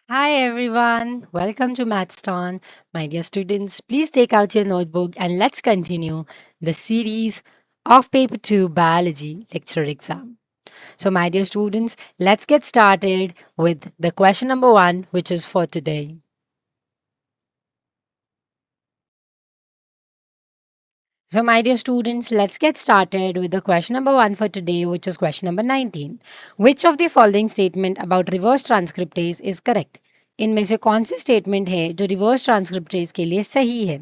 Hi everyone, welcome to Mathston. My dear students, please take out your notebook and let's continue the series of Paper 2 Biology lecture exam. So, my dear students, let's get started with the question number 1, which is for today. So, my dear students, let's get started with the question number 1 for today, which is question number 19. Which of the following statement about reverse transcriptase is correct? इनमें से कौन सी statement है जो reverse transcriptase के लिए सही है?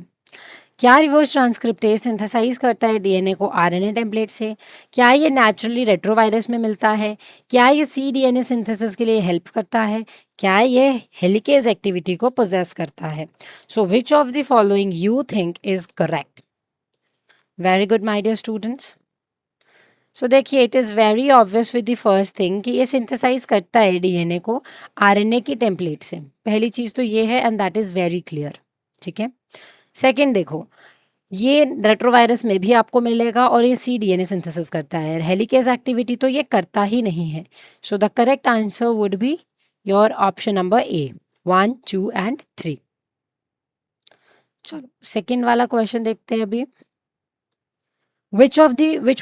क्या रिवर्स ट्रांसक्रिप्टेज सिंथेसाइज करता है डीएनए को आरएनए टेम्पलेट से? क्या ये नेचुरली रेट्रोवायरस में मिलता है? क्या ये सी डीएनए सिंथेसिस के लिए हेल्प करता है? क्या ये हेलिकेज एक्टिविटी को पोजेस करता है? So which of the following you think is correct? Very good my dear students. So देखिए, it is very obvious with the first thing कि ये सिंथेसाइज करता है डीएनए को आरएनए की टेम्पलेट से. पहली चीज़ तो ये है and that is very clear. ठीक है. सेकेंड देखो, ये रेट्रोवायरस में भी आपको मिलेगा और ये सी डीएनए सिंथेसिस करता है. हेलिकेज एक्टिविटी तो ये करता ही नहीं है. So the correct answer would be your option number A, 1, 2 and 3. चलो सेकेंड वाला क्वेश्चन देखते हैं अभी. Which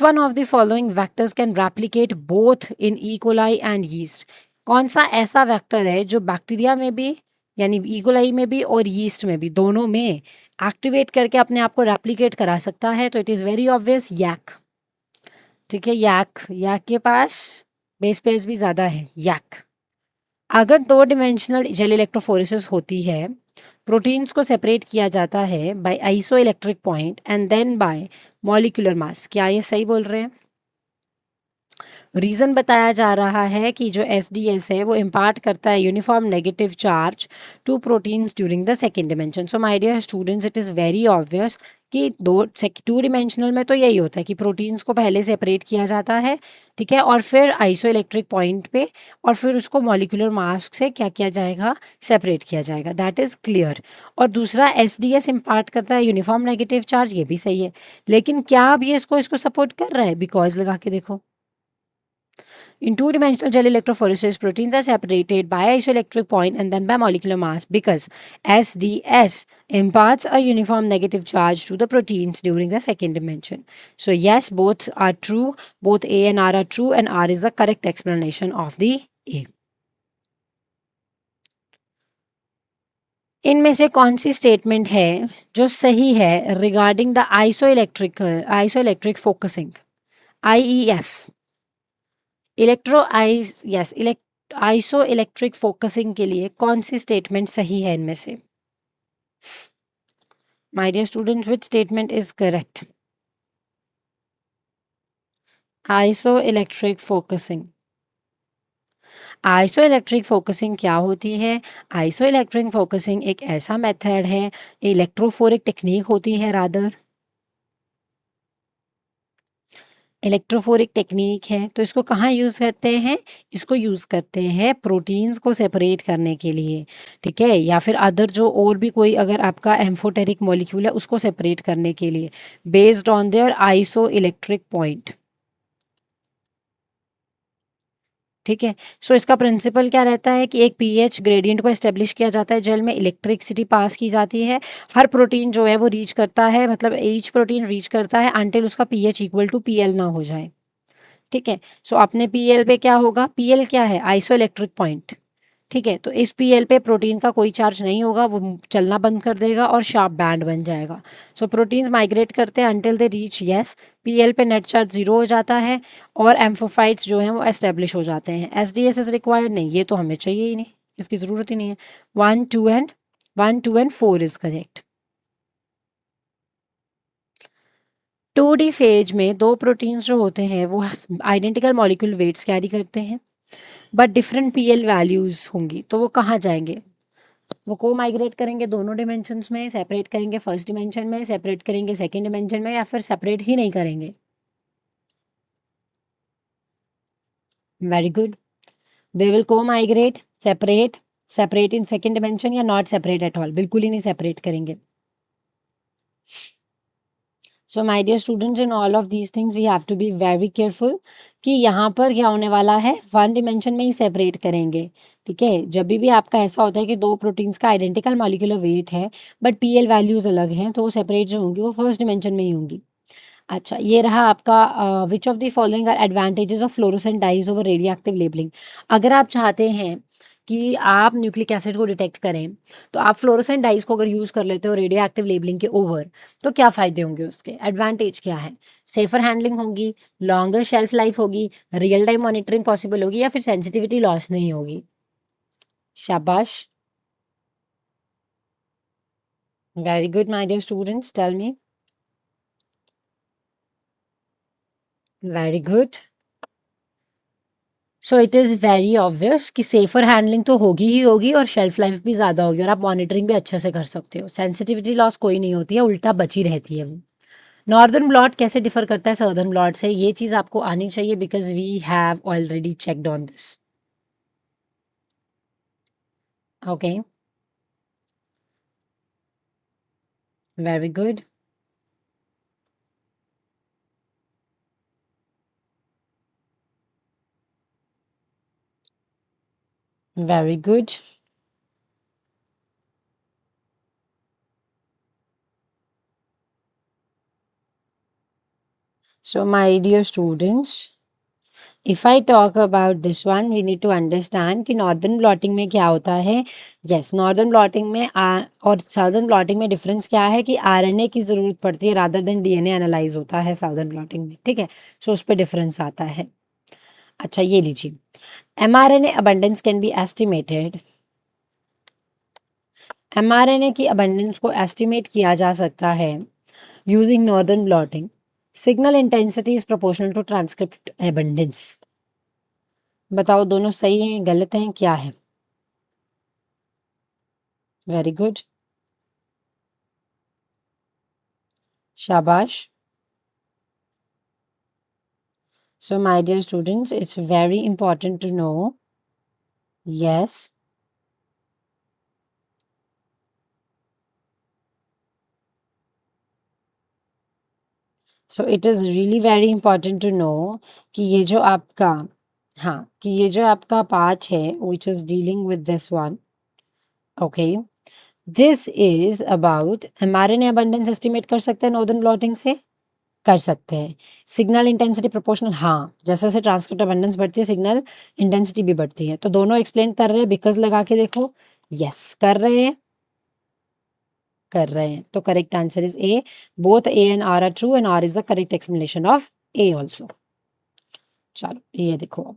one of the following vectors can replicate both in E. coli and yeast? कौन सा ऐसा वेक्टर है जो बैक्टीरिया में भी यानी ई कोलाई में भी और यीस्ट में भी दोनों में एक्टिवेट करके अपने आप को रेप्लिकेट करा सकता है? तो इट इज़ वेरी ऑब्वियस, यैक. ठीक है, यैक. यैक के पास बेस पेयर्स भी ज़्यादा है. यैक. अगर दो डिमेंशनल जेल इलेक्ट्रोफोरेसिस होती है, प्रोटीन्स को सेपरेट किया जाता है by iso electric point and then by molecular mass. क्या ये सही बोल रहे हैं? रीज़न बताया जा रहा है कि जो एसडीएस है वो इम्पार्ट करता है uniform negative charge to proteins during the second dimension. So my dear students, it is very obvious कि टू डिमेंशनल में तो यही होता है कि प्रोटीन्स को पहले सेपरेट किया जाता है. ठीक है, और फिर आइसो इलेक्ट्रिक पॉइंट पे और फिर उसको मॉलिक्यूलर मास से क्या किया जाएगा? सेपरेट किया जाएगा. That is clear. और दूसरा, एसडीएस इम्पार्ट करता है यूनिफॉर्म नेगेटिव चार्ज, ये भी सही है. लेकिन क्या अब ये इसको सपोर्ट कर रहा है? बिकॉज लगा के देखो. In two-dimensional gel electrophoresis, proteins are separated by isoelectric point and then by molecular mass because SDS imparts a uniform negative charge to the proteins during the second dimension. So yes, both are true. Both A and R are true, and R is the correct explanation of the A. इनमें से कौन सी statement है जो सही है regarding the isoelectric focusing, IEF? Isoelectric focusing के लिए कौन सी स्टेटमेंट सही है इनमें से? My dear students, which statement is correct? Isoelectric focusing. Isoelectric focusing क्या होती है? आइसो इलेक्ट्रिक फोकसिंग एक ऐसा मेथड है, इलेक्ट्रोफोरिक टेक्निक होती है रादर. इलेक्ट्रोफोरिक टेक्निक है, तो इसको कहाँ यूज़ करते हैं? इसको यूज़ करते हैं प्रोटीन्स को सेपरेट करने के लिए. ठीक है, या फिर अदर जो और भी कोई अगर आपका एम्फोटेरिक मॉलिक्यूल है उसको सेपरेट करने के लिए based on their iso electric point. ठीक है. सो इसका प्रिंसिपल क्या रहता है कि एक पीएच ग्रेडियंट को एस्टेब्लिश किया जाता है जेल में, इलेक्ट्रिसिटी पास की जाती है, हर प्रोटीन जो है वो रीच करता है, मतलब ईच प्रोटीन रीच करता है अनटिल उसका पीएच इक्वल टू पीएल ना हो जाए. ठीक है. सो अपने पीएल पे क्या होगा? पीएल क्या है? Iso electric point. ठीक है, तो इस पीएल पे प्रोटीन का कोई चार्ज नहीं होगा, वो चलना बंद कर देगा और शार्प बैंड बन जाएगा. सो प्रोटीन्स माइग्रेट करते हैं until they reach yes, PL पे नेट चार्ज 0 हो जाता है और एम्फोफाइट्स जो हैं वो एस्टेब्लिश हो जाते हैं. एसडीएस इज रिक्वायर्ड नहीं, ये तो हमें चाहिए ही नहीं, इसकी ज़रूरत ही नहीं है. 1, 2 and 4 is correct. 2D phase में दो प्रोटीन्स जो होते हैं वो आइडेंटिकल मॉलिक्यूल वेट्स कैरी करते हैं बट डिफरेंट पीएल वैल्यूज होंगी, तो वो कहाँ जाएंगे? वो को माइग्रेट करेंगे दोनों डिमेंशंस में, सेपरेट करेंगे फर्स्ट डिमेंशन में, सेपरेट करेंगे सेकंड डिमेंशन में, या फिर सेपरेट ही नहीं करेंगे? Very good. दे विल को migrate, separate, separate in second dimension या नॉट सेपरेट एट ऑल, बिल्कुल ही नहीं सेपरेट करेंगे. So my dear students, in all of these things we have to be very careful कि यहाँ पर क्या होने वाला है, वन डिमेंशन में ही सेपरेट करेंगे। ठीक है, जब भी आपका ऐसा होता है कि दो प्रोटीन्स का आइडेंटिकल मॉलिक्यूलर वेट है बट पीएल वैल्यूज अलग हैं, तो वो सेपरेट जो होंगी वो फर्स्ट डिमेंशन में ही होंगी। अच्छा, ये रहा आपका which of the following are advantages of fluorescent dyes over radio active labelling. अगर आप चाहते हैं कि आप न्यूक्लिक एसिड को डिटेक्ट करें, तो आप फ्लोरोसेंट डाइज को अगर यूज़ कर लेते हो रेडियो एक्टिव लेबलिंग के ओवर, तो क्या फ़ायदे होंगे उसके, एडवांटेज क्या है? सेफर हैंडलिंग होगी, लॉन्गर शेल्फ लाइफ होगी, रियल टाइम मॉनिटरिंग पॉसिबल होगी, या फिर सेंसिटिविटी लॉस नहीं होगी? शाबाश, very good my dear students, tell me. Very good. So it is very obvious कि सेफर हैंडलिंग तो होगी ही होगी और शेल्फ लाइफ भी ज़्यादा होगी और आप मॉनिटरिंग भी अच्छे से कर सकते हो। सेंसिटिविटी लॉस कोई नहीं होती है, उल्टा बची रहती है वो। नॉर्दर्न ब्लॉट कैसे डिफर करता है सदर्न ब्लॉट से, ये चीज़ आपको आनी चाहिए because we have already checked on this. Okay, very good. Very good. So my dear students, if I talk about this one, we need to understand कि northern blotting में क्या होता है। यस, नॉर्दर्न ब्लॉटिंग में और southern blotting में difference क्या है कि आरएनए की ज़रूरत पड़ती है रादर देन डीएनए एनालाइज होता है साउदर्न ब्लॉटिंग में। ठीक है, सो उस पर डिफरेंस आता है। अच्छा, ये लीजिए, mRNA abundance can be estimated. MRNA की अबंडेंस को एस्टिमेट किया जा सकता है using northern blotting. Signal intensity is proportional to transcript abundance. बताओ दोनों सही हैं गलत हैं क्या है? वेरी गुड, शाबाश। So my dear students, it's very important to know, yes, so it is really very important to know कि ये जो आपका, हाँ, कि ये जो आपका पार्ट है which is dealing with this one, okay, this is about mRNA abundance estimate कर सकते हैं नॉर्दर्न ब्लॉटिंग से, कर सकते हैं। सिग्नल इंटेंसिटी प्रोपोर्शनल, हाँ, जैसे जैसे ट्रांसक्रिप्ट अबंडेंस बढ़ती है सिग्नल इंटेंसिटी भी बढ़ती है। तो दोनों एक्सप्लेन कर रहे हैं, बिकॉज लगा के देखो, यस कर रहे हैं, कर रहे हैं। तो correct answer is A, both A and R true and R is the correct explanation of A also. चलो ये देखो,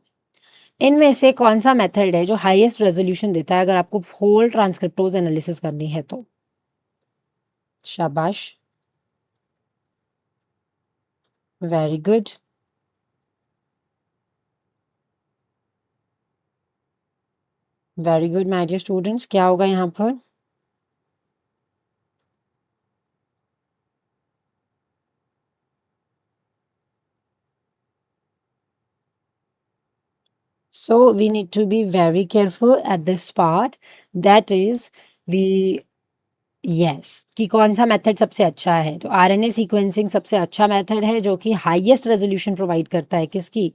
इनमें से कौन सा मेथड है जो हाईएस्ट रेजोल्यूशन देता है अगर आपको होल ट्रांसक्रिप्टोज एनालिसिस करनी है तो? शाबाश, very good, very good my dear students, क्या होगा यहाँ पर? So we need to be very careful at this part. That is the yes कि कौन सा मेथड सबसे अच्छा है। तो आरएनए सीक्वेंसिंग सबसे अच्छा मेथड है जो कि हाईएस्ट रेजोल्यूशन प्रोवाइड करता है किसकी,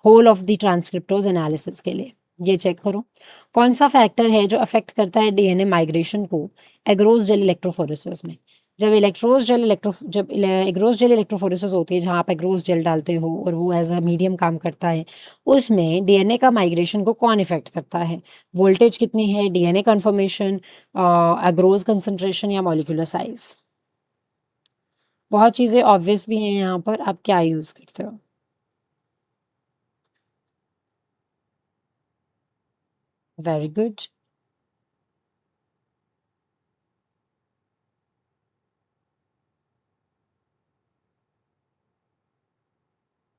होल ऑफ द ट्रांसक्रिप्टोज एनालिसिस के लिए। ये चेक करो, कौन सा फैक्टर है जो अफेक्ट करता है डीएनए माइग्रेशन को एग्रोस जेल इलेक्ट्रोफोरेसिस में। जब एग्रोस जेल इलेक्ट्रोफोरेसिस होती है जहाँ आप एग्रोस जेल डालते हो और वो एज अ मीडियम काम करता है, उसमें डीएनए का माइग्रेशन को कौन इफेक्ट करता है? वोल्टेज कितनी है, डीएनए कन्फर्मेशन, एग्रोस कंसंट्रेशन या मॉलिक्यूलर साइज? बहुत चीज़ें ऑब्वियस भी हैं यहाँ पर, आप क्या यूज़ करते हो? Very good,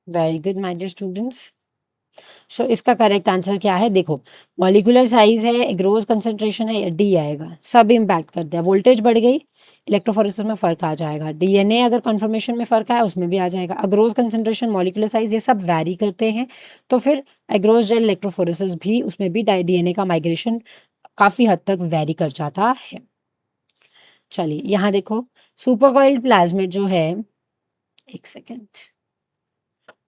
very good my dear students. So इसका करेक्ट आंसर क्या है? देखो, मॉलिक्यूलर साइज है, एग्रोस कंसंट्रेशन है, या डी आएगा, सब इम्पैक्ट करते हैं। वोल्टेज बढ़ गई, इलेक्ट्रोफोरेसिस में फ़र्क आ जाएगा। डीएनए अगर कन्फर्मेशन में फ़र्क आया उसमें भी आ जाएगा। अग्रोस कंसंट्रेशन, मॉलिक्यूलर साइज, ये सब वैरी करते हैं, तो फिर एग्रोस जेल इलेक्ट्रोफोरेसिस भी, उसमें भी डीएनए का माइग्रेशन काफ़ी हद तक वैरी कर जाता है। चलिए यहाँ देखो, सुपर कॉइल्ड प्लाज्मिड जो है एक सेकेंड।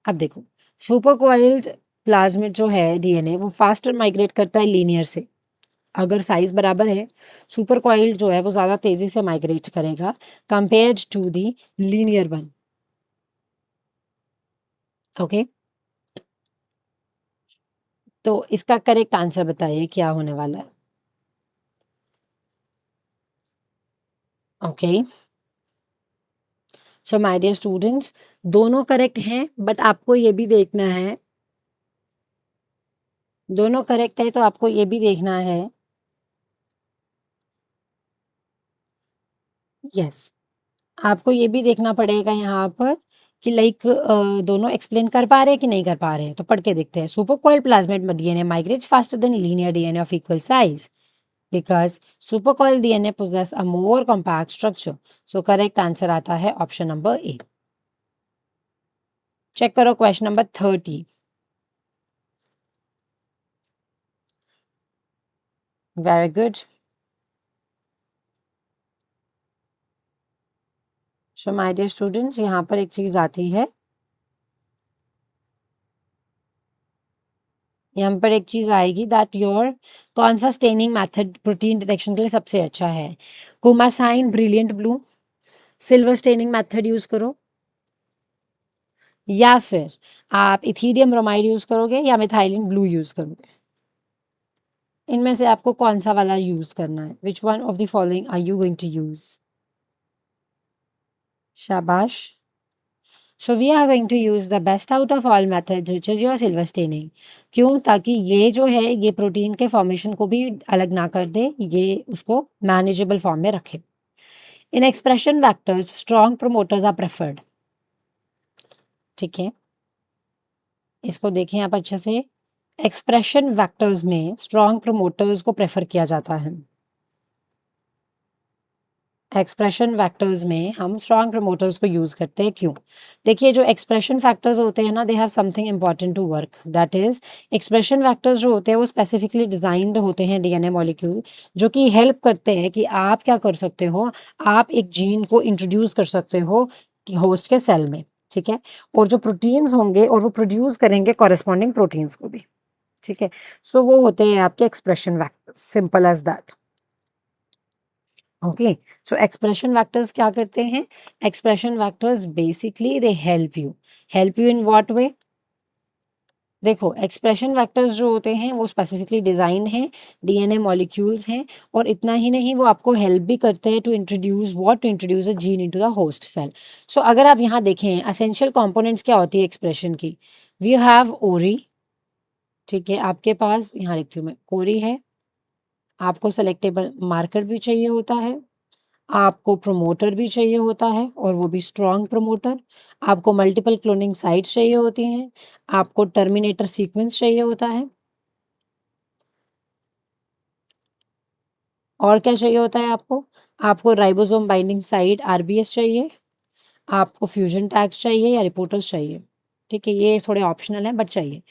अब देखो, सुपर कॉइल्ड प्लाज्मिड जो है डीएनए वो फास्टर माइग्रेट करता है लीनियर से। अगर साइज बराबर है, सुपर कॉइल्ड जो है वो ज़्यादा तेज़ी से माइग्रेट करेगा compared to the linear one. Okay, तो इसका करेक्ट आंसर बताइए क्या होने वाला है। Okay, so my dear students, दोनों करेक्ट हैं, बट आपको ये भी देखना है, दोनों करेक्ट है तो आपको ये भी देखना है, यस, आपको ये भी देखना पड़ेगा यहाँ पर कि लाइक दोनों एक्सप्लेन कर पा रहे हैं कि नहीं कर पा रहे हैं। तो पढ़ के देखते हैं। Super coiled plasmid DNA migrates faster than linear DNA of equal size because super coiled DNA poses a more compact structure. So correct answer आता है ऑप्शन नंबर ए। चेक करो question number 30। Very good. So my dear students, यहाँ पर एक चीज आती है, यहाँ पर एक चीज आएगी दैट योर कौन सा स्टेनिंग मेथड प्रोटीन डिटेक्शन के लिए सबसे अच्छा है। Coomassie brilliant blue, silver staining method use करो, या फिर आप इथीडियम ब्रोमाइड यूज करोगे या मिथाइलिन ब्लू यूज करोगे। इनमें से आपको कौन सा वाला यूज करना है? Which one of the following are you going to use? शाबाश। So we are going to use the best out of all methods which is your silver staining. क्यों? ताकि ये जो है ये प्रोटीन के फॉर्मेशन को भी अलग ना कर दे, ये उसको मैनेजेबल फॉर्म में रखे। In expression vectors strong promoters are preferred. ठीक है, इसको देखें आप अच्छे से। एक्सप्रेशन वेक्टर्स में स्ट्रॉन्ग प्रमोटर्स को प्रेफर किया जाता है। एक्सप्रेशन फैक्टर्स में हम स्ट्रॉन्ग प्रमोटर्स को यूज करते हैं। क्यों? देखिए, जो एक्सप्रेशन फैक्टर्स होते हैं ना, they have something important to work, that is expression factors जो होते हैं वो स्पेसिफिकली डिजाइंड होते हैं डीएनए मॉलिक्यूल, जो कि हेल्प करते हैं कि आप क्या कर सकते हो, आप एक जीन को इंट्रोड्यूस कर सकते हो कि होस्ट के सेल में। ठीक है, और जो प्रोटीन्स होंगे और वो प्रोड्यूस करेंगे कॉरेस्पॉन्डिंग प्रोटीन्स को भी। ठीक है, सो वो होते हैं आपके expression factors, simple as that. Okay, so expression vectors क्या करते हैं? Expression vectors basically they help you in what way? देखो, एक्सप्रेशन वेक्टर्स जो होते हैं वो स्पेसिफिकली डिजाइन हैं, डीएनए मॉलिक्यूल्स हैं, और इतना ही नहीं, वो आपको हेल्प भी करते हैं to introduce a gene into the host cell. So अगर आप यहाँ देखें एसेंशियल कंपोनेंट्स क्या होती है एक्सप्रेशन की, वी हैव ओरी। ठीक है, आपके पास यहाँ लिखती हूँ मैं, ओरी है, आपको सेलेक्टेबल मार्कर भी चाहिए होता है, आपको प्रमोटर भी चाहिए होता है और वो भी स्ट्रॉन्ग प्रमोटर, आपको मल्टीपल क्लोनिंग साइट्स चाहिए होती हैं, आपको टर्मिनेटर सीक्वेंस चाहिए होता है, और क्या चाहिए होता है आपको? आपको राइबोसोम बाइंडिंग साइट आरबीएस चाहिए, आपको फ्यूजन टैग्स चाहिए या रिपोर्टर्स चाहिए। ठीक है, ये थोड़े ऑप्शनल हैं बट चाहिए।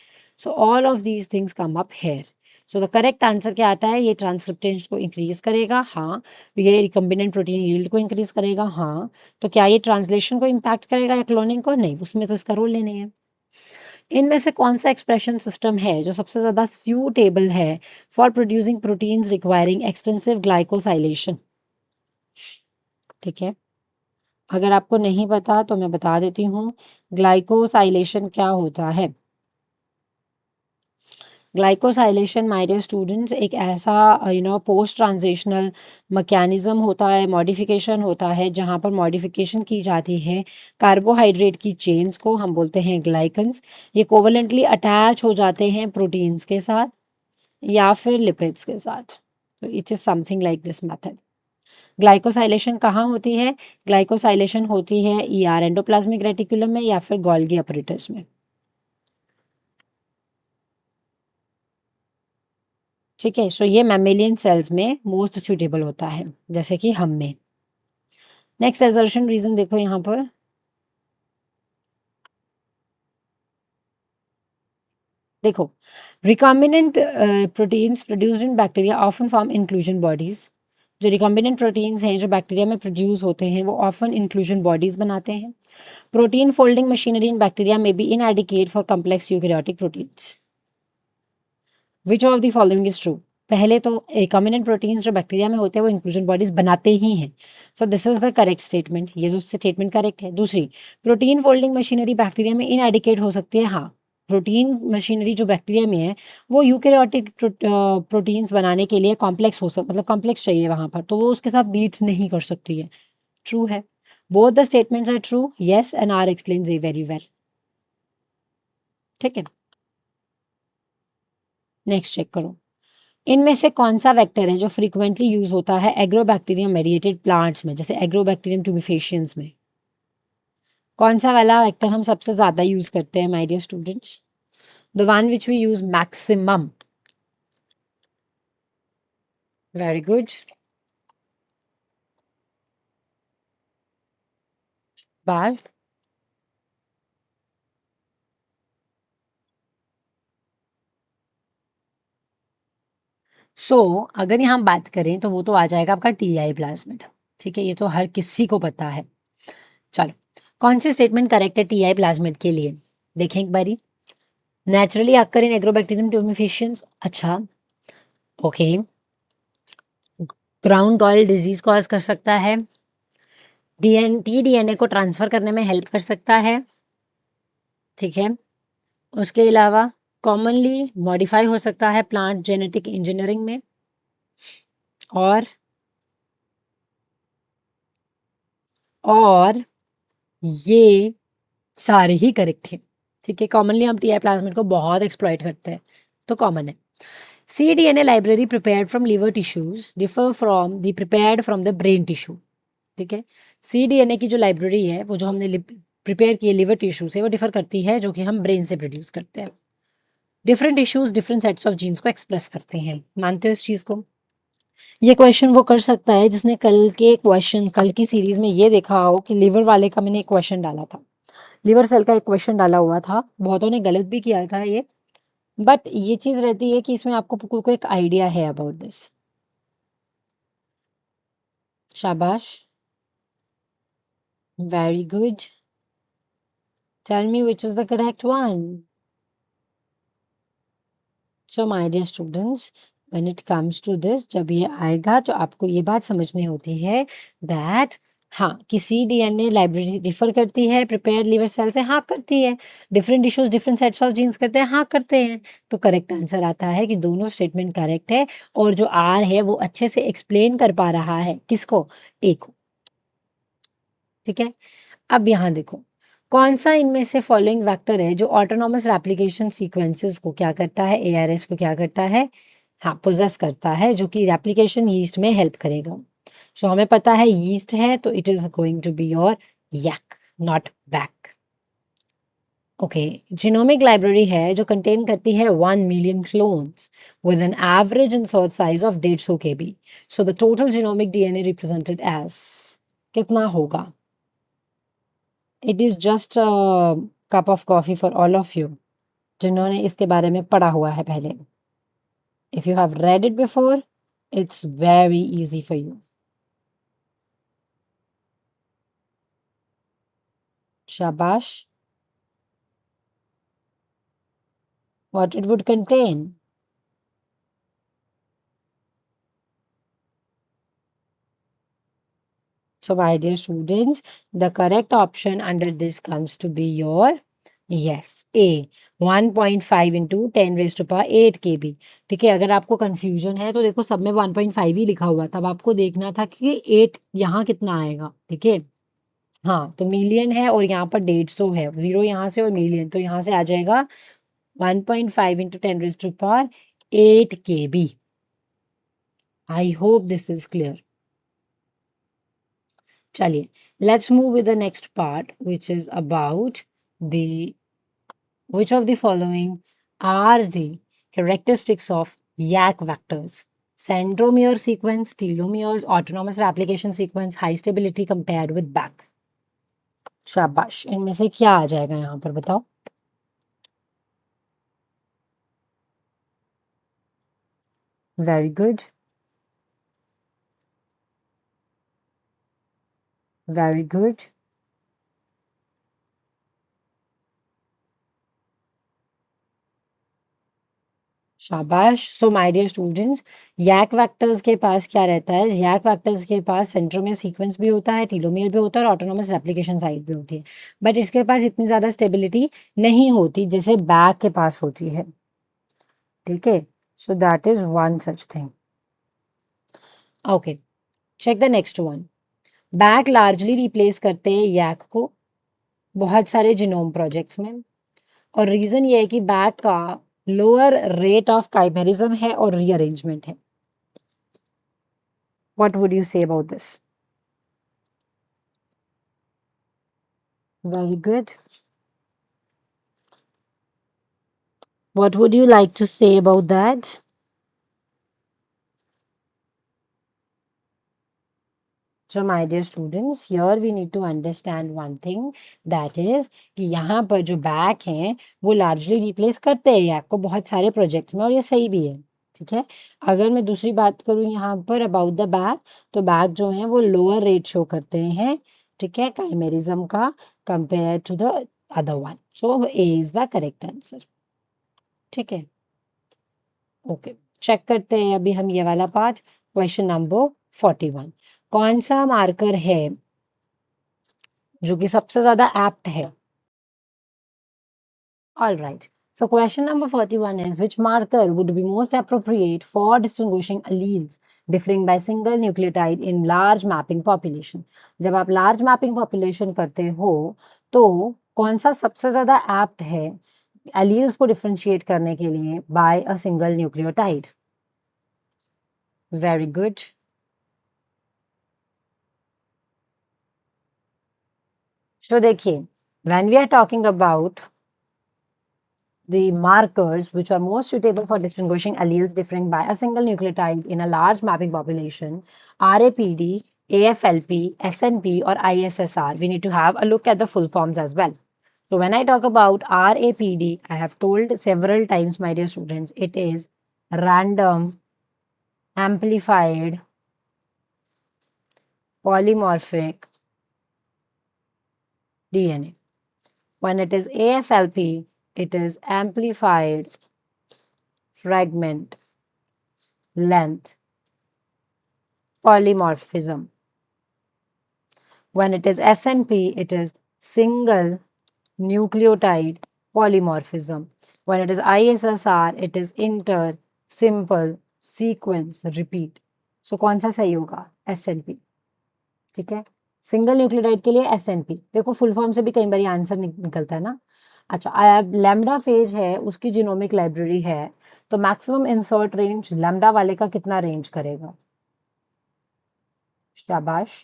So all of these things come up here. So the correct answer क्या आता है? ये ट्रांसक्रिप्टेंस को इंक्रीज करेगा, हाँ। ये रिकम्बिनेंट प्रोटीन यील्ड को इंक्रीज करेगा, हाँ। तो क्या ये ट्रांसलेशन को इम्पैक्ट करेगा या क्लोनिंग को? नहीं, उसमें तो इसका रोल ही नहीं है। इनमें से कौन सा एक्सप्रेशन सिस्टम है जो सबसे ज़्यादा सूटेबल है for producing proteins requiring extensive glycosylation? ठीक है, अगर आपको नहीं पता तो मैं बता देती हूँ, ग्लाइकोसाइलेशन क्या होता है। ग्लाइकोसाइलेशन, माय डियर स्टूडेंट्स, एक ऐसा पोस्ट ट्रांजिशनल मैकेनिज्म होता है, मॉडिफिकेशन होता है, जहाँ पर मॉडिफिकेशन की जाती है कार्बोहाइड्रेट की चेन्स को, हम बोलते हैं ग्लाइकन्स। ये कोवलेंटली अटैच हो जाते हैं प्रोटीन्स के साथ या फिर लिपिड्स के साथ। तो it is something like this method. Glycosylation कहाँ होती है? ग्लाइकोसाइलेशन होती है ईआर एंडोप्लाज्मिक रेटिकुलम में या फिर गोल्गी अपरेटस में। ठीक है, सो ये मैमेलियन सेल्स में मोस्ट सुटेबल होता है, जैसे कि हम में। नेक्स्ट एजर्शन रीजन देखो यहाँ पर। देखो, recombinant proteins produced in bacteria often form inclusion bodies. जो रिकॉम्बिनेंट प्रोटीन्स हैं जो बैक्टीरिया में प्रोड्यूस होते हैं वो ऑफन इंक्लूजन बॉडीज बनाते हैं। Protein folding machinery in bacteria में be inadequate for complex eukaryotic proteins. Which of the following is true? पहले तो रिकॉम्बिनेंट प्रोटीन्स जो बैक्टीरिया में होते हैं वो इंक्लूजन बॉडीज बनाते ही हैं, सो this is the correct statement, ये जो स्टेटमेंट करेक्ट है। दूसरी, प्रोटीन फोल्डिंग मशीनरी बैक्टीरिया में इनएडिक्वेट हो सकती है। हाँ, प्रोटीन मशीनरी जो बैक्टीरिया में है वो यूकैरियोटिक प्रोटीन्स बनाने के लिए कॉम्प्लेक्स मतलब कॉम्प्लेक्स चाहिए वहां पर, तो वो उसके साथ बीट नहीं कर सकती है। ट्रू है, both the statements are true, yes and R explains it very well. ठीक है, नेक्स्ट चेक करो। इनमें से कौन सा वेक्टर है जो फ्रीक्वेंटली यूज होता है एग्रोबैक्टीरियम मेडिएटेड प्लांट्स में, जैसे एग्रोबैक्टीरियम ट्यूमिफेशियंस में? कौन सा वाला वेक्टर हम सबसे ज्यादा यूज करते हैं my dear students? The one which we use maximum. Very good. बार अगर यहाँ बात करें तो वो तो आ जाएगा आपका टीआई प्लाज्मिड। ठीक है, ये तो हर किसी को पता है। चलो, कौन सी स्टेटमेंट करेक्ट है टीआई प्लाज्मिड के लिए? देखें एक बारी। Naturally occur in Agrobacterium tumefaciens, अच्छा okay. Crown gall disease cause कर सकता है। डीएनए को ट्रांसफर करने में हेल्प कर सकता है। ठीक है, उसके अलावा कॉमनली मॉडिफाई हो सकता है प्लांट जेनेटिक इंजीनियरिंग में। और ये सारे ही करेक्ट है। ठीक है, कॉमनली हम टीआई प्लाज्मिड को बहुत एक्सप्लॉइट करते हैं, तो कॉमन है। cDNA library prepared from liver tissues differ from the prepared from the brain tissue। ठीक है, cDNA की जो लाइब्रेरी है वो जो हमने प्रिपेयर की है लिवर टिश्यू से वो डिफर करती है जो कि हम ब्रेन से प्रोड्यूस करते हैं। Different tissues different sets of genes को एक्सप्रेस करते हैं, मानते हो इस चीज को? ये क्वेश्चन वो कर सकता है जिसने कल की सीरीज में ये देखा हो कि लिवर वाले का मैंने एक क्वेश्चन डाला था, लिवर सेल का एक क्वेश्चन डाला हुआ था, बहुतों ने गलत भी किया था ये, बट ये चीज रहती है कि इसमें आपको को एक आइडिया है अबाउट दिस। शाबाश, very good. Tell me which is the correct one. So my dear students, when it comes to this, जब ये आएगा तो आपको ये बात समझनी होती है दैट हाँ, किसी डीएनए लाइब्रेरी डिफर करती है प्रिपेयर लिवर सेल से, हाँ करती है। Different tissues different sets of genes करते हैं, हाँ करते हैं। तो करेक्ट आंसर आता है कि दोनों स्टेटमेंट करेक्ट है, और जो आर है वो अच्छे से एक्सप्लेन कर पा रहा है किसको? ए को। ठीक है, अब यहाँ देखो, कौन सा इनमें से फॉलोइंग वेक्टर है जो ऑटोनॉमस रेप्लिकेशन सीक्वेंसेस को क्या करता है, एआरएस को क्या करता है? हाँ, पोजेस करता है, जो कि रेप्लिकेशन यीस्ट में हेल्प करेगा। सो हमें पता है यीस्ट है तो it is going to be your YAC, not BAC. Okay, genomic library है जो कंटेन करती है 1 million clones with an average insert size of 150 KB। So the total genomic DNA represented as कितना होगा? It is just cup of coffee for all of you जिन्होंने इसके बारे में पढ़ा हुआ है पहले। If you have read it before, it's very easy for you. शाबाश। What it would contain? So my dear students, the correct option under this comes to be your yes, A, 1.5 into 10 raised to power 8 KB। ठीक है, अगर आपको confusion है तो देखो सब में 1.5 ही लिखा हुआ, तब आपको देखना था कि 8 यहाँ कितना आएगा। ठीक है, हाँ तो मिलियन है और यहाँ पर 150 है, जीरो यहाँ से और मिलियन, तो यहाँ से आ जाएगा 1.5 into 10 raised to power 8 KB। I hope this is clear. चलिए, let's move with the next part which is about the which of the following are the characteristics of YAC vectors? Centromere sequence, telomeres, autonomous replication sequence, high stability compared with back। शाबाश, इनमें से क्या आ जाएगा यहाँ पर बताओ? Very good. Very good, शाबाश। So my dear students, YAC vectors के पास क्या रहता है? यैक वेक्टर्स के पास सेंट्रोमियर सीक्वेंस भी होता है, टीलोमियर भी होता है और ऑटोनोमस रेप्लिकेशन साइट भी होती है, बट इसके पास इतनी ज़्यादा स्टेबिलिटी नहीं होती जैसे बैक के पास होती है। ठीक है, so that is one such thing. Okay, check the next one. BAC largely replace करते हैं यैक को बहुत सारे जीनोम प्रोजेक्ट्स में, और रीजन ये है कि बैक का लोअर रेट ऑफ काइमेरिज्म है और रीअरेंजमेंट है। What would you say about this? Very good, what would you like to say about that? So my dear students, here we need to understand one thing, that is कि यहाँ पर जो back हैं वो largely replace करते हैं यैक को बहुत सारे प्रोजेक्ट्स में, और ये सही भी है। ठीक है, अगर मैं दूसरी बात करूँ यहाँ पर अबाउट द बैक, तो बैक जो है वो लोअर रेट शो करते हैं, ठीक है, काइमेरिज्म का, compare to the other one. So A is the correct answer. ठीक है, ओके, चेक करते हैं अभी हम ये वाला पार्ट। क्वेश्चन नंबर 41, कौन सा मार्कर है जो कि सबसे ज्यादा एप्ट है? All right, so question number 41 is which marker would be most appropriate for distinguishing alleles differing by single nucleotide in large mapping population? जब आप लार्ज मैपिंग पॉपुलेशन करते हो तो कौन सा सबसे ज्यादा एप्ट है एलील्स को डिफरेंशिएट करने के लिए by a single nucleotide? Very good, तो देखिए, when we are talking about the markers which are most suitable for distinguishing alleles differing by a single nucleotide in a large mapping population, RAPD, AFLP, SNP or ISSR, we need to have a look at the full forms as well. So when I talk about RAPD, I have told several times, my dear students, it is random amplified polymorphic DNA. When it is AFLP, it is amplified fragment length polymorphism. When it is SNP, it is single nucleotide polymorphism. When it is ISSR, it is inter simple sequence repeat. So कौन सा सही होगा? SNP. ठीक है, single nucleotide के लिए SNP। देखो full form से भी कई बार आंसर निकलता है ना। अच्छा, लैम्डा फेज है, उसकी जीनोमिक लाइब्रेरी है, तो मैक्सिमम इंसर्ट रेंज लैम्डा वाले का कितना रेंज करेगा? शाबाश,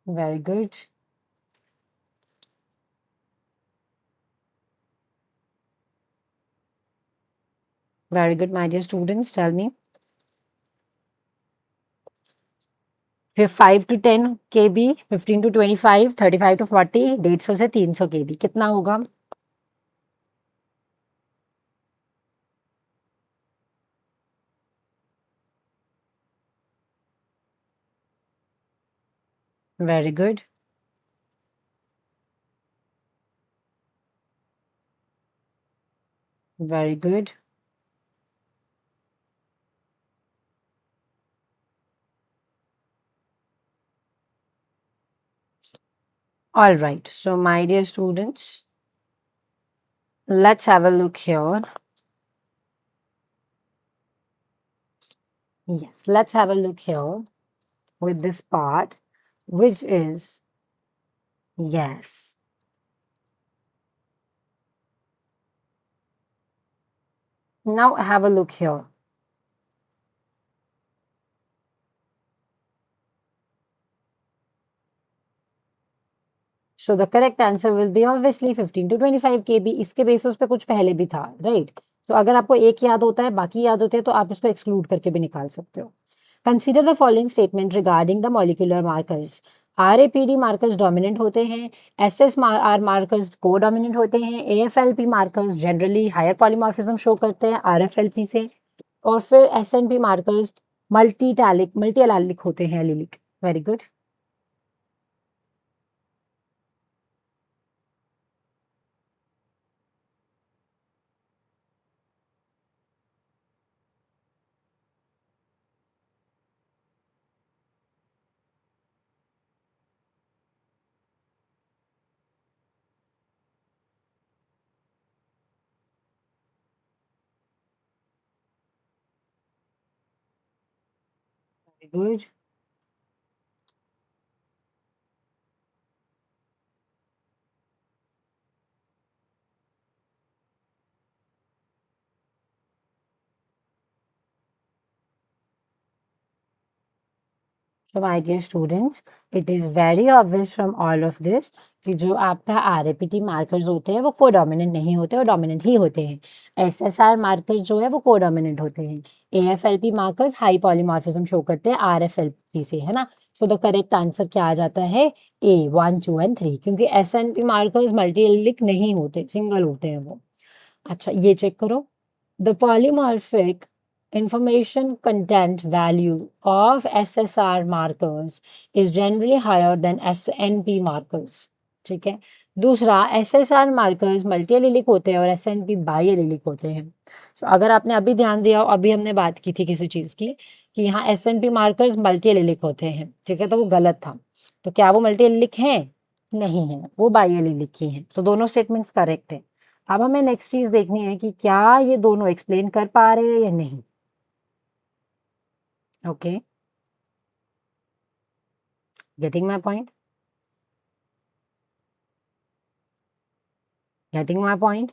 very good, very good, my dear students. Tell me. 5 to 10 kb, 15 to 25, 35 to 40, 150 से 300 kb कितना होगा? Very good, very good, all right. So my dear students, let's have a look here. Yes, let's have a look here with this part, which is, yes, now have a look here. So the correct answer will be obviously 15 to 25 kb. इसके basis पे कुछ पहले भी था, right? तो अगर आपको एक याद होता है, बाकी याद होते हैं, तो आप इसको एक्सक्लूड करके भी निकाल सकते हो। Consider the following statement regarding the molecular markers. RAPD markers dominant होते हैं, SSR मार्कर्स को डोमिनेंट होते हैं, AFLP markers generally higher polymorphism show करते हैं RFLP से, और फिर SNP मार्कर्स मल्टी एलाइलिक होते हैं allylic. Very good. Very good. So my dear students, it is very obvious from all of this कि जो आपका RAPT मार्कर्स होते हैं वो कोडोमिनेंट नहीं होते, वो डोमिनेंट ही होते हैं। SSR मार्कर्स जो है वो कोडोमिनेंट होते हैं। AFLP markers high polymorphism show करते हैं RFLP से, है ना। सो द करेक्ट आंसर क्या आ जाता है? A 1, 2 एंड 3, क्योंकि SNP मार्कर्स मल्टी एलिलिक नहीं होते, सिंगल होते हैं वो। अच्छा, ये चेक करो। The polymorphic information content value of SSR markers is generally higher than SNP markers. ठीक है। दूसरा, SSR मार्कर्स मल्टी एलिलिक होते हैं और SNP बाई एलिलिक होते हैं। So, अगर आपने अभी ध्यान दिया हो, अभी हमने बात की थी किसी चीज़ की कि यहाँ SNP मार्कर्स मल्टी एलिलिक होते हैं, ठीक है, तो वो गलत था। तो क्या वो मल्टी एलिलिक हैं? नहीं है, वो बाई एलिलिक ही हैं। तो दोनों स्टेटमेंट्स करेक्ट है। अब हमें नेक्स्ट चीज देखनी है कि क्या ये दोनों एक्सप्लेन कर पा रहे हैं या नहीं। Okay, getting my point? Getting my point?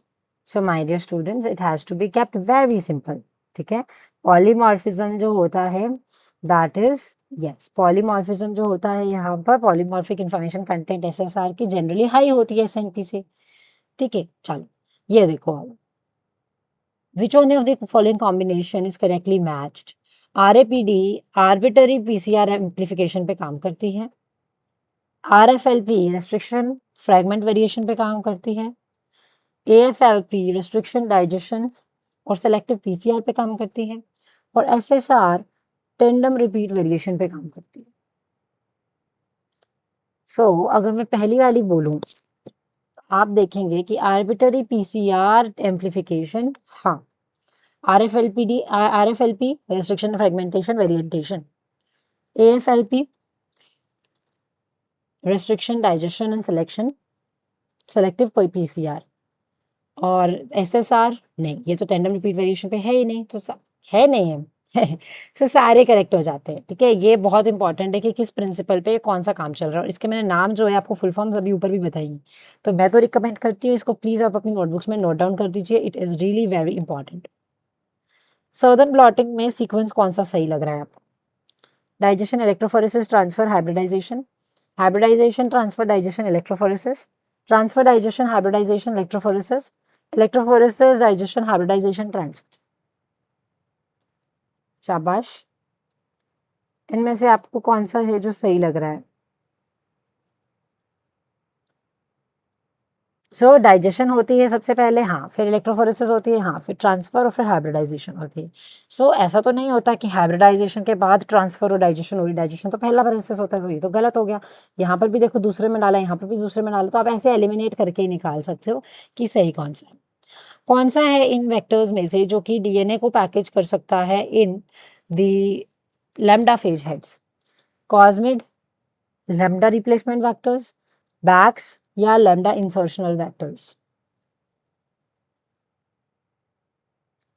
So my dear students, it has to be kept very simple. ठीक है। पॉलीमॉर्फिज्म जो होता है दैट इज, यस, पॉलीमॉर्फिज्म जो होता है यहाँ पर पॉलीमॉर्फिक इंफॉर्मेशन कंटेंट SSR की जनरली हाई होती है SNP से। ठीक है, चलो ये देखो अब, which one of the following combination is correctly matched? RAPD arbitrary PCR amplification पे काम करती है। RFLP रेस्ट्रिक्शन फ्रैगमेंट वेरिएशन पे काम करती है। AFLP रेस्ट्रिक्शन डाइजेशन और सेलेक्टिव PCR पे काम करती है। और SSR टेंडम रिपीट वेरिएशन पे काम करती है। अगर मैं पहली वाली बोलूं, आप देखेंगे कि आर्बिटरी PCR एम्प्लीफिकेशन, हाँ, RFLP restriction fragmentation variation, AFLP restriction digestion and selective PCR, और SSR नहीं, ये तो टेंडम रिपीट वेरिएशन पे है ही नहीं, तो है नहीं है। सो सारे करेक्ट हो जाते हैं। ठीक है, ये बहुत इंपॉर्टेंट है कि किस प्रिंसिपल पे कौन सा काम चल रहा है, और इसके मैंने नाम जो है आपको फुल फॉर्म्स अभी ऊपर भी बताएंगे। तो मैं तो रिकमेंड करती हूँ इसको प्लीज आप अपनी नोटबुक्स में नोट डाउन कर दीजिए, it is really very important. Southern blotting में सीक्वेंस कौन सा सही लग रहा है आपको? Digestion, electrophoresis, transfer, hybridization, hybridization, transfer, digestion, electrophoresis, transfer, digestion, hybridization, electrophoresis, electrophoresis, digestion, hybridization, transfer. शाबाश। इनमें से आपको कौन सा है जो सही लग रहा है? डाइजेशन होती है सबसे पहले, हाँ, फिर इलेक्ट्रोफोरेसिस होती है, हाँ, फिर ट्रांसफर और फिर हाइब्रिडाइजेशन होती है। ऐसा तो नहीं होता कि हाइब्रिडाइजेशन के बाद ट्रांसफर और डाइजेशन होगी, डाइजेशन तो पहला प्रोसेस होता है, तो ये तो गलत हो गया। यहाँ पर भी देखो दूसरे में डाला, यहाँ पर भी दूसरे में डाला, तो आप ऐसे एलिमिनेट करके ही निकाल सकते हो कि सही कौन सा है। कौन सा है इन वेक्टर्स में से जो कि DNA को पैकेज कर सकता है in the lambda phage heads? Cosmid, lambda replacement vectors, BACs या लैम्डा इंसर्शनल वेक्टर्स?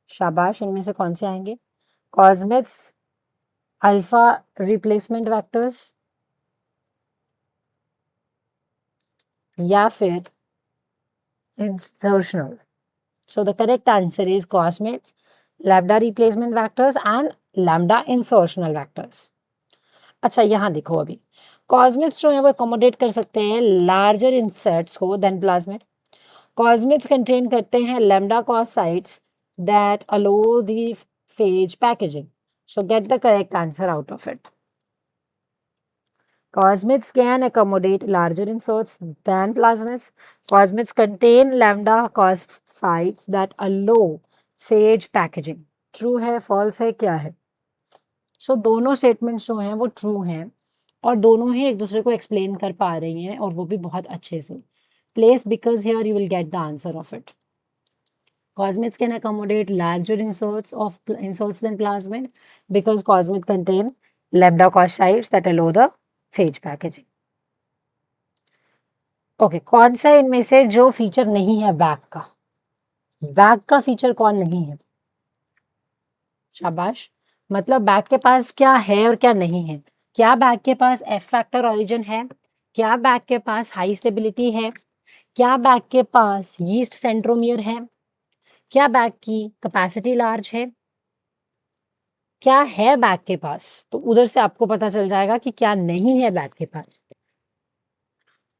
शाबाश, इनमें से कौन से आएंगे? कॉस्मिड्स, अल्फा रिप्लेसमेंट वेक्टर्स, या फिर insertional? The correct answer is cosmids, lambda replacement vectors and lambda insertional vectors. अच्छा, यहाँ देखो, अभी कॉस्मिड्स जो है वो अकोमोडेट कर सकते हैं लार्जर इंसेट्स को देन प्लाज्मिड। कॉस्मिड्स कंटेन करते हैं lambda cos sites that aloe the phage packaging. Get the correct answer out of it. Cosmids can accommodate larger inserts than plasmids. Cosmids contain lambda cos sites that allow phage packaging. True है, false है, क्या है? सो दोनों statements जो हैं वो true हैं और दोनों ही एक दूसरे को एक्सप्लेन कर पा रही हैं और वो भी बहुत अच्छे से. Place because here you will get the answer of it. Cosmids can accommodate larger inserts than plasmid because cosmid contain lambda-cos that allow the phage packaging. Okay कौन सा इनमें से जो फीचर नहीं है बैग का फीचर कौन नहीं है? शाबाश. मतलब बैग के पास क्या है और क्या नहीं है. क्या बैग के पास एफ फैक्टर ऑरिजिन है? क्या बैग के पास हाई स्टेबिलिटी है? क्या बैग के पास यीस्ट सेंट्रोमियर है? क्या बैग की कैपेसिटी लार्ज है? क्या है बैग के पास? तो उधर से आपको पता चल जाएगा कि क्या नहीं है बैग के पास.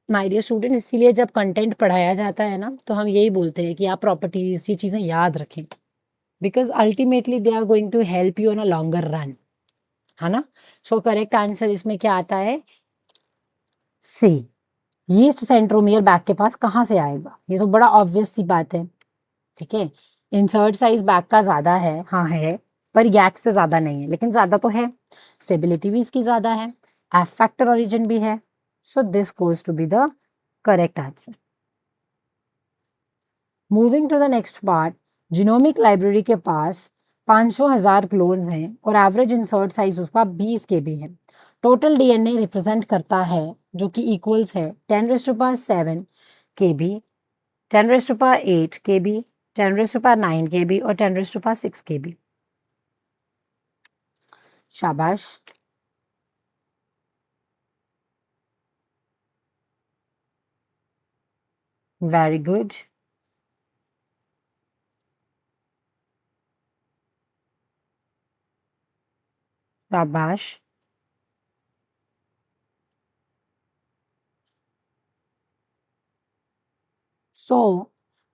माय डियर स्टूडेंट, इसीलिए जब कंटेंट पढ़ाया जाता है ना तो हम यही बोलते हैं कि आप प्रॉपर्टीज ये चीजें याद रखें because ultimately they are going to help you on a longer run, है ना. सो करेक्ट आंसर इसमें क्या आता है? सी. यीस्ट सेंट्रोमियर बैग के पास कहाँ से आएगा? ये तो बड़ा ऑब्वियस सी बात है. ठीक है. इंसर्ट साइज बैग का ज्यादा है, हाँ है, पर यैक से ज्यादा नहीं है, लेकिन ज्यादा तो है. स्टेबिलिटी भी इसकी ज्यादा है, एफ फैक्टर ओरिजिन भी है. So this goes to be the correct answer. Moving to the next part. Genomic library के पास 500,000 क्लोन्स हैं और एवरेज इंसर्ट साइज उसका 20 केबी है. टोटल डीएनए रिप्रेजेंट करता है जो कि इक्वल्स है 10⁻7 केबी, 10⁻8 केबी, 10⁻9 केबी और 10⁻6 केबी. शाबाश. Very good. शाबाश. So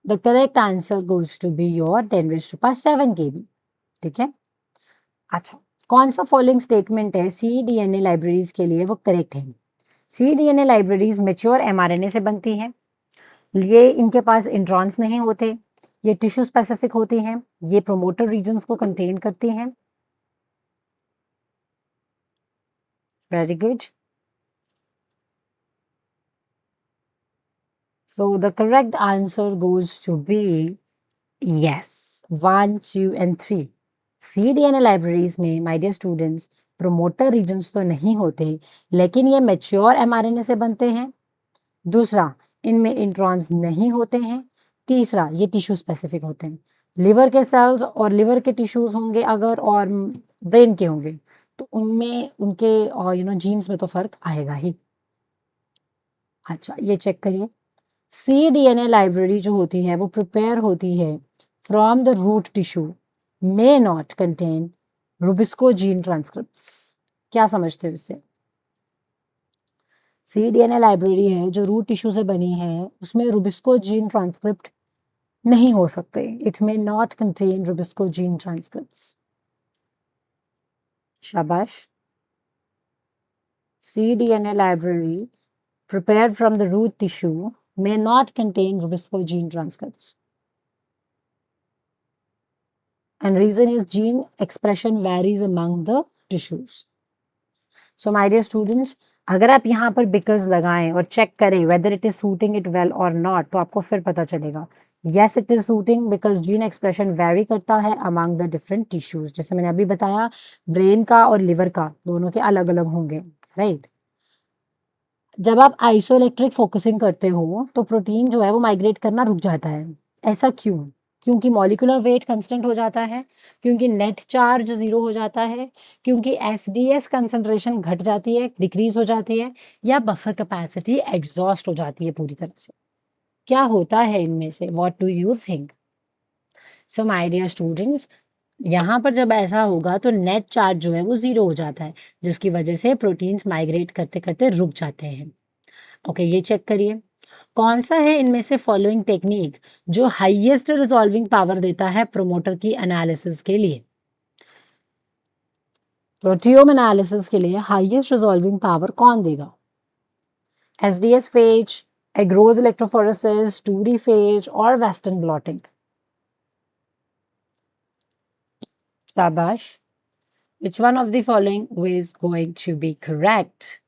the correct answer goes to be your 10⁻7 KB. ठीक है. अच्छा, कौन सा फॉलोइंग स्टेटमेंट है cDNA लाइब्रेरीज के लिए वो करेक्ट है? cDNA लाइब्रेरीज मेच्योर mRNA से बनती हैं. ये इनके पास इंट्रॉन्स नहीं होते, ये टिश्यू स्पेसिफिक होती हैं, ये प्रोमोटर रीजन्स को कंटेन करती हैं. Very good. So the correct answer goes to be yes, 1, 2 and 3. cDNA libraries में my dear students promoter regions तो नहीं होते, लेकिन ये मैच्योर mRNA से बनते हैं. दूसरा, इनमें इंट्रॉन्स नहीं होते हैं. तीसरा, ये टिश्यू स्पेसिफिक होते हैं. लिवर के सेल्स और लिवर के टिश्यूज होंगे अगर और ब्रेन के होंगे तो उनमें उनके जीन्स में तो फर्क आएगा ही. अच्छा, ये चेक करिए. cDNA लाइब्रेरी जो होती है वो प्रिपेयर होती है from the root tissue, may not contain rubisco gene transcripts. क्या समझते हो इससे? cDNA लाइब्रेरी है जो रूट टिश्यू से बनी है, उसमें रुबिस्को जीन ट्रांसक्रिप्ट नहीं हो सकते. It may not contain rubisco gene transcripts. शाबाश. cDNA library prepared from the root tissue may not contain Rubisco gene transcripts. And reason is gene expression varies among the tissues. So my dear students, अगर आप यहाँ पर because लगाएं और check करें whether it is suiting it well or not, तो आपको फिर पता चलेगा. Yes, it is suiting because gene expression vary करता है among the different tissues. जैसे मैंने अभी बताया, ब्रेन का और लिवर का दोनों के अलग अलग होंगे, राइट. जब आप आइसोइलेक्ट्रिक फोकसिंग करते हो तो प्रोटीन जो है वो माइग्रेट करना रुक जाता है. ऐसा क्यों? क्योंकि मॉलिक्यूलर वेट कांस्टेंट हो जाता है, क्योंकि नेट चार्ज 0 हो जाता है, क्योंकि एसडीएस कंसंट्रेशन घट जाती है, डिक्रीज हो जाती है, या बफर कैपेसिटी एग्जॉस्ट हो जाती है पूरी तरह से. क्या होता है इनमें से? What do you think? So my dear students, यहाँ पर जब ऐसा होगा तो नेट चार्ज जो है वो 0 हो जाता है, जिसकी वजह से प्रोटीन्स माइग्रेट करते करते रुक जाते हैं. ओके, ये चेक करिए. कौन सा है इनमें से फॉलोइंग टेक्निक जो हाईएस्ट रिजॉल्विंग पावर देता है प्रोमोटर की एनालिसिस के लिए? प्रोटियोम एनालिसिस के लिए हाईएस्ट रिजॉल्विंग पावर कौन देगा? SDS phase, एग्रोज electrophoresis, 2D phase और वेस्टर्न ब्लॉटिंग. शाबाश. Which one of the following is going to be correct?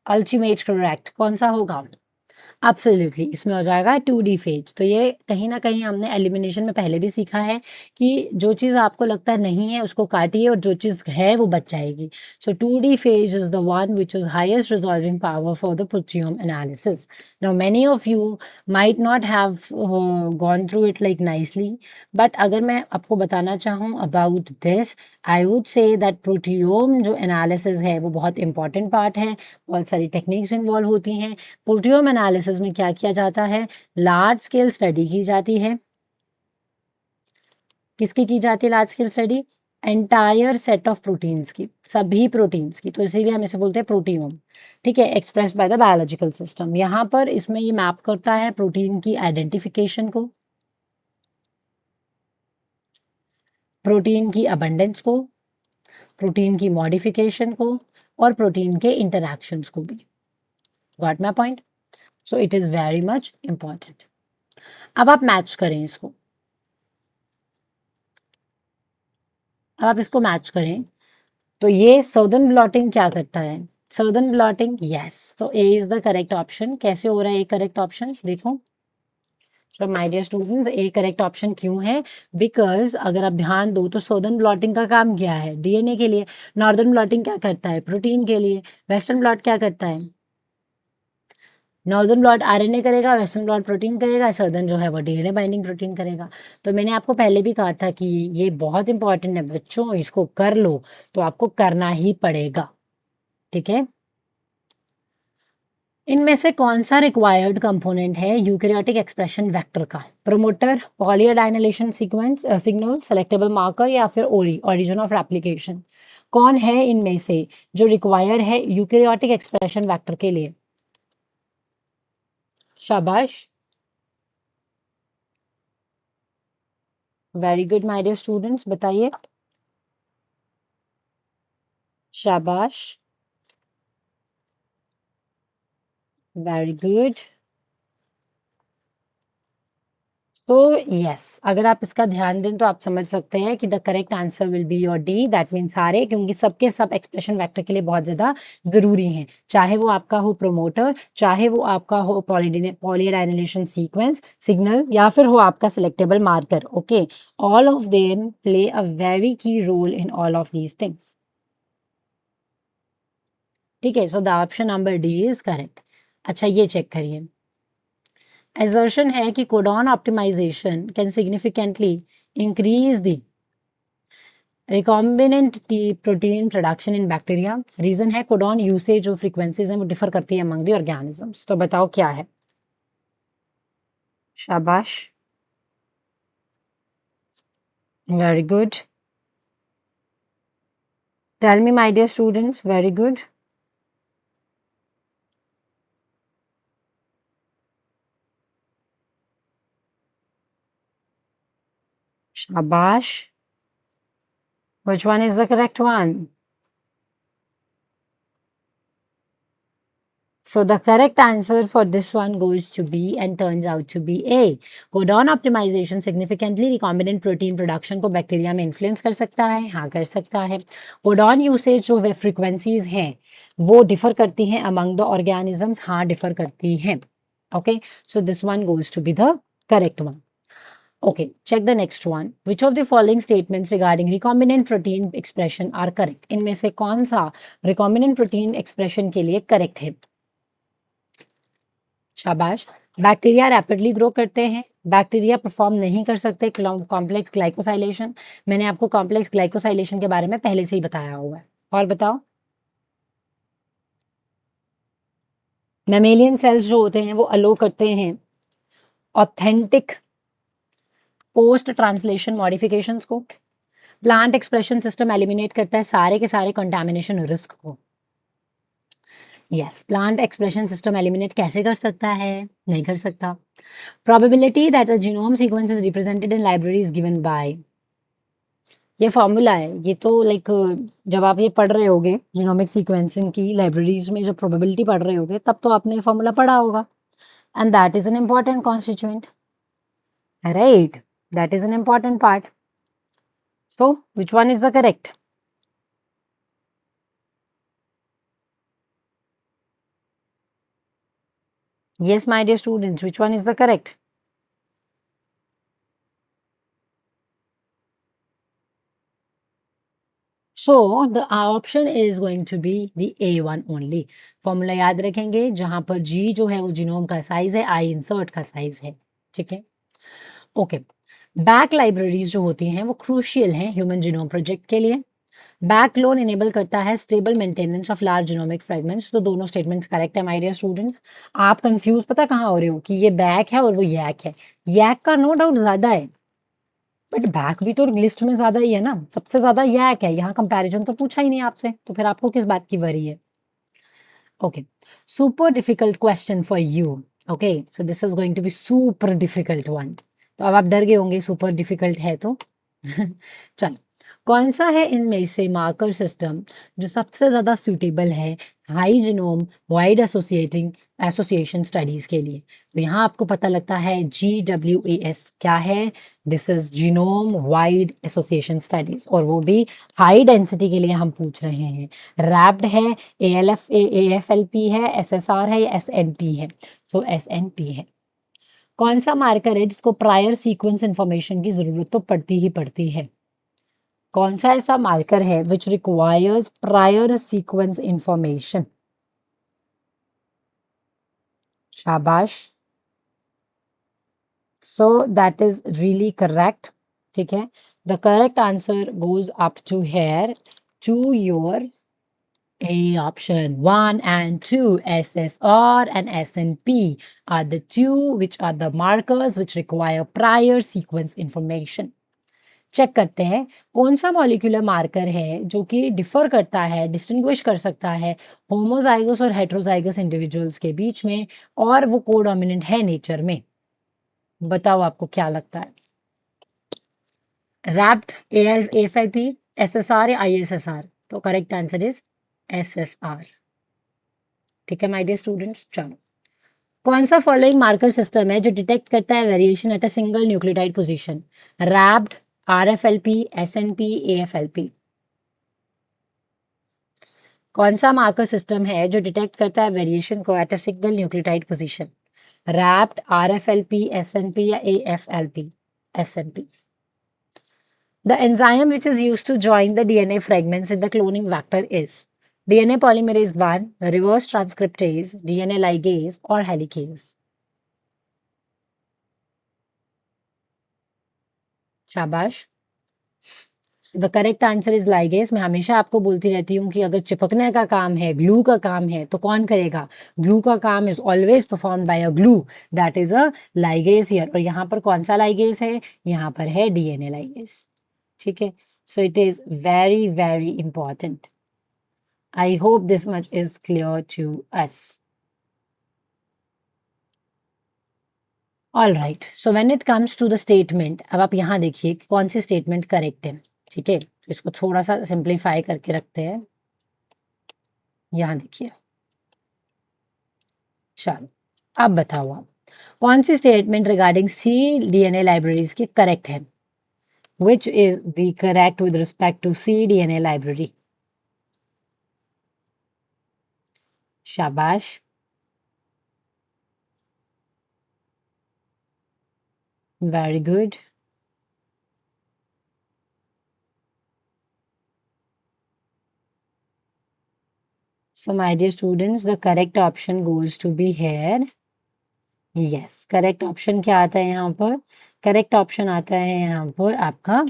Ultimate correct कौन सा होगा? एब्सोल्युटली इसमें हो जाएगा 2D फेज। तो ये कहीं ना कहीं हमने एलिमिनेशन में पहले भी सीखा है कि जो चीज़ आपको लगता है नहीं है उसको काटिए और जो चीज़ है वो बच जाएगी। सो 2D phase is the one which is highest resolving power for the proteome analysis. Now many of you might not have gone through it like nicely, but अगर मैं आपको बताना चाहूँ about this, I would say that proteome जो analysis है वो बहुत important part है। बहुत सारी टेक्निक्स इन्वॉल्व होती हैं। प्रोटियोम एनालिसिस में क्या किया जाता है? लार्ज स्केल स्टडी की जाती है। किसकी की जाती है large scale study? Entire set of proteins की, सभी प्रोटीन्स की। तो इसीलिए हम इसे बोलते हैं प्रोटियोम। ठीक है, expressed by the biological system. यहाँ पर इसमें ये मैप करता है प्रोटीन की आइडेंटिफिकेशन को, प्रोटीन की अबंडेंस को, प्रोटीन की मॉडिफिकेशन को और प्रोटीन के इंटरैक्शंस को भी। Got my point? So it is very much important. अब आप मैच करें इसको, अब आप इसको मैच करें तो ये सदर्न ब्लॉटिंग क्या करता है? सदर्न ब्लॉटिंग, यस, तो A is the correct option. कैसे हो रहा है ए करेक्ट ऑप्शन? देखो तो my dear student, A correct option क्यों है? बिकॉज अगर आप ध्यान दो तो सदर्न ब्लॉटिंग का काम क्या है? डीएनए के लिए। नॉर्दर्न ब्लॉटिंग क्या करता है? प्रोटीन के लिए। वेस्टर्न ब्लॉट क्या करता है? नॉर्दर्न ब्लॉट आरएनए करेगा, वेस्टर्न ब्लॉट प्रोटीन करेगा, सदर्न जो है वो डीएनए बाइंडिंग प्रोटीन करेगा। तो मैंने आपको पहले भी कहा था कि ये बहुत इंपॉर्टेंट है बच्चों, इसको कर लो तो आपको करना ही पड़ेगा। ठीक है, इनमें से कौन सा रिक्वायर्ड कंपोनेंट है यूकैरियोटिक एक्सप्रेशन वेक्टर का? Promoter, polyadenylation sequence signal, selectable marker या फिर ओरिजिन ऑफ रेप्लिकेशन? कौन है इनमें से जो रिक्वायर है यूकैरियोटिक एक्सप्रेशन वेक्टर के लिए? शाबाश, very good my dear students, बताइए। शाबाश, वेरी गुड। तो यस, अगर आप इसका ध्यान दें तो आप समझ सकते हैं कि the correct answer will be your D, that mean सारे, क्योंकि सबके सब एक्सप्रेशन वेक्टर के लिए बहुत ज्यादा जरूरी हैं। चाहे वो आपका हो प्रोमोटर, चाहे वो आपका हो पॉलीडाइनिलेशन सीक्वेंस सिग्नल, या फिर हो आपका selectable marker. Okay, all of them play a very key role in all of these things. ठीक है, so the option number D is correct. अच्छा, ये चेक करिए। assertion है कि codon optimization can significantly increase the recombinant protein production in bacteria. Reason है codon usage जो frequencies हैं वो डिफर करती है among the organisms। तो बताओ क्या है? शाबाश, very good, tell me my dear students, very good. शाबाश, which one is the correct one? So the correct answer for this one goes to B and turns out to be A. Codon optimization significantly recombinant protein production को bacteria में influence कर सकता है। हाँ, कर सकता है। कोडॉन यूसेज जो वे फ्रीक्वेंसीज हैं वो डिफर करती हैं अमंग द ऑर्गेनिजम्स। हाँ, डिफर करती हैं। Okay, so this one goes to be the correct one. Okay, check the next one. Which of the following statements regarding recombinant protein expression are correct? इनमें से कौन सा recombinant protein expression के लिए correct है? शाबाश, बैक्टीरिया रैपिडली ग्रो करते हैं, बैक्टीरिया परफॉर्म नहीं कर सकते कॉम्प्लेक्स ग्लाइकोसाइलेशन। मैंने आपको कॉम्प्लेक्स ग्लाइकोसाइलेशन के बारे में पहले से ही बताया हुआ है। और बताओ, मैमेलियन सेल्स जो होते हैं वो अलो करते हैं ऑथेंटिक पोस्ट ट्रांसलेशन मॉडिफिकेशंस को। प्लांट एक्सप्रेशन सिस्टम एलिमिनेट करता है सारे के सारे कंटामिनेशन रिस्क को। Yes, plant expression system eliminate कैसे कर सकता है? नहीं कर सकता। Probability that the genome sequence is represented in library is given by, ये फॉर्मूला है। ये तो लाइक जब आप ये पढ़ रहे होगे जीनोमिक सीक्वेंसिंग की लाइब्रेरीज में जब प्रोबेबिलिटी पढ़ रहे होगे तब तो आपने ये फॉर्मूला पढ़ा होगा। And that is an important constituent, right? That is an important part. So which one is the correct? Yes, my dear students, which one is the correct? So the option is going to be the A1 only. Formula याद रखेंगे, जहां पर G जो है वो genome का size है, I insert का साइज है। ठीक है, ओके। बैक लाइब्रेरीज जो होती हैं वो क्रूशियल हैं ह्यूमन जीनोम प्रोजेक्ट के लिए। बैक क्लोन इनेबल करता है stable maintenance of large genomic fragments. तो दोनों स्टेटमेंट्स करेक्ट है माय डियर स्टूडेंट्स। आप कंफ्यूज पता कहाँ हो रहे हो कि ये बैक है और वो यैक है। यैक का नो डाउट ज्यादा है, बट बैक भी तो लिस्ट में ज्यादा ही है ना, सबसे ज्यादा यैक है। यहाँ कंपैरिजन तो पूछा ही नहीं आपसे, तो फिर आपको किस बात की वरी है। Okay, super difficult question for you. Okay, so this is going to be super difficult one. तो अब आप डर गए होंगे सुपर डिफिकल्ट है तो चलो, कौन सा है इनमें से मार्कर सिस्टम जो सबसे ज्यादा सूटेबल है high genome wide associating association studies के लिए। तो यहाँ आपको पता लगता है GWAS क्या है। This is genome wide association studies, और वो भी हाई डेंसिटी के लिए हम पूछ रहे हैं। रैप्ड है, AFLP है, SSR है या SNP है। सो SNP है। कौन सा मार्कर है जिसको प्रायर सीक्वेंस इंफॉर्मेशन की जरूरत तो पड़ती ही पड़ती है। कौन सा ऐसा मार्कर है which requires prior sequence information. शाबाश, so that is really correct. ठीक है, the correct answer goes up to here to your A option 1 and 2. SSR and SNP are the two which are the markers which require prior sequence information. Check करते हैं कौन सा molecular marker है जो कि differ करता है, distinguish कर सकता है होमोजाइगस और हेट्रोजाइगस इंडिविजुअल्स के बीच में, और वो कोडोमिनेंट है नेचर में। बताओ आपको क्या लगता है। रैप्ड, AFLP, SSR या ISSR। तो करेक्ट आंसर इज SSR। ठीक है माय डियर स्टूडेंट्स, चलो, कौन सा फॉलोइंग मार्कर सिस्टम है जो डिटेक्ट करता है variation at a single nucleotide position. Wrapped, RFLP, SNP, AFLP। कौन सा मार्कर सिस्टम है जो डिटेक्ट करता है वेरिएशन को at a single nucleotide position. Wrapped, RFLP, SNP या AFLP। SNP। The enzyme which is used to join the DNA fragments in the cloning vector is DNA polymerase 1, reverse transcriptase, DNA ligase और helicase। शाबाश, the correct answer is ligase. मैं हमेशा आपको बोलती रहती हूँ कि अगर चिपकने का काम है, ग्लू का काम है, तो कौन करेगा। ग्लू का काम is always perform by a glue, that is a ligase here. और यहाँ पर कौन सा लाइगेस है, यहाँ पर है DNA लाइगेस। ठीक है, so it is very very important. I hope this much is clear to us. All right, so when it comes to the statement, अब आप यहाँ देखिए कि कौन सी स्टेटमेंट करेक्ट है। ठीक है, तो इसको थोड़ा सा सिंप्लीफाई करके रखते हैं। यहाँ देखिए, चलो अब बताओ आप कौन सी statement regarding C DNA libraries की करेक्ट है। Which is the correct with respect to C DNA library. शाबाश, very good. So my dear students, the correct option goes to be here. Yes, correct option क्या आता है यहाँ पर। Correct option आता है यहाँ पर आपका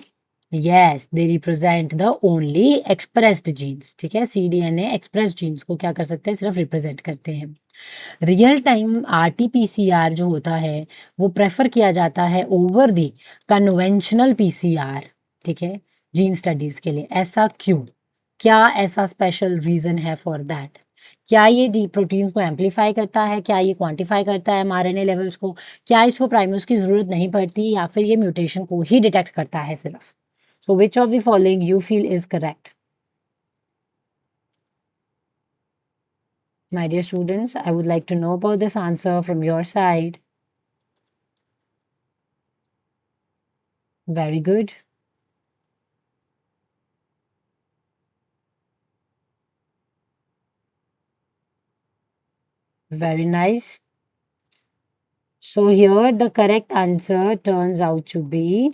yes, they represent the only expressed genes. ठीक है, cDNA एक्सप्रेस जीन्स को क्या कर सकते हैं, सिर्फ रिप्रेजेंट करते हैं। रियल टाइम RT-PCR जो होता है वो प्रेफर किया जाता है ओवर दी कन्वेंशनल PCR। ठीक है, जीन स्टडीज के लिए। ऐसा क्यों, क्या ऐसा स्पेशल रीजन है फॉर दैट। क्या ये डी प्रोटीन्स को एम्पलीफाई करता है, क्या ये क्वांटिफाई करता है mRNA लेवल्स को, क्या इसको प्राइमर्स की जरूरत नहीं पड़ती, या फिर ये म्यूटेशन को ही डिटेक्ट करता है सिर्फ। So which of the following you feel is correct. My dear students, I would like to know about this answer from your side. Very good. Very nice. So here the correct answer turns out to be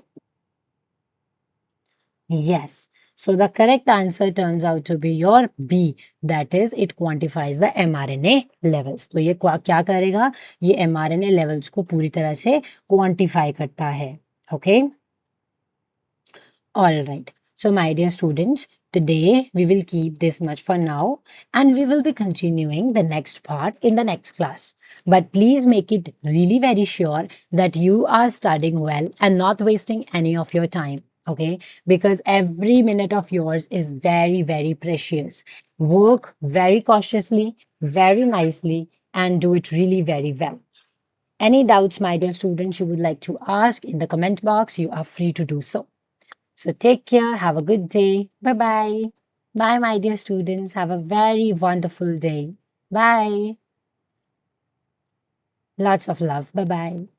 yes. So the correct answer turns out to be your B. That is, it quantifies the mRNA levels. तो ये क्या करेगा? ये mRNA levels को पूरी तरह से quantify करता है. Okay? All right. So my dear students, today we will keep this much for now and we will be continuing the next part in the next class. But please make it really very sure that you are studying well and not wasting any of your time. Okay, because every minute of yours is very, very precious. Work very cautiously, very nicely, and do it really very well. Any doubts, my dear students, you would like to ask in the comment box, you are free to do so. So take care, have a good day. Bye bye. Bye, my dear students. Have a very wonderful day. Bye. Lots of love. Bye bye.